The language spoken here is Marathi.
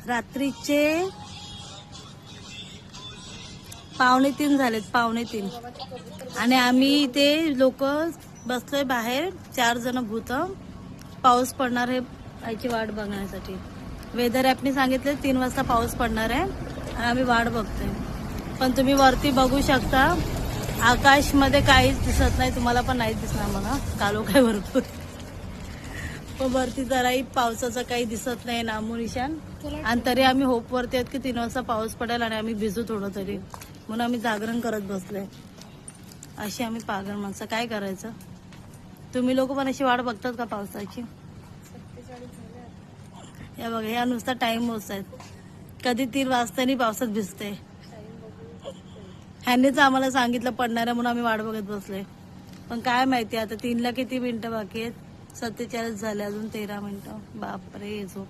रात्रीचे 2:45 झालेत, 2:45. आणि आम्ही इथे लोक बसलोय बाहेर, 4 जण भूत. पाऊस पडणार आहे याची वाट बघण्यासाठी. वेदर ॲपने सांगितले 3 वाजता पाऊस पडणार आहे आणि आम्ही वाट बघतोय. पण तुम्ही वरती बघू शकता, आकाशमध्ये काहीच दिसत नाही. तुम्हाला पण नाही दिसणार मला, कालो काय भरपूर. पण वरती जराही पावसाचं काही दिसत नाही, नामोनिशान. आणि तरी आम्ही होप वरती आहेत की 3 वाजता पाऊस पडेल आणि आम्ही भिजू थोडं तरी, म्हणून आम्ही जागरण करत बसलोय. अशी आम्ही पागल माणसं, काय करायचं. तुम्ही लोक पण अशी वाट बघतात का पावसाची? या बघा, ह्या नुसता टाइम मोजतायत. कधी 3 वाजता पावसात भिजते. ह्यांनीच आम्हाला सांगितलं पडणार आहे म्हणून आम्ही वाट बघत बसलोय. पण काय माहिती आता 3ला किती मिनिटं बाकी आहेत. 47 झाले, अजून 13 मिनिटं. बापरे, झोप.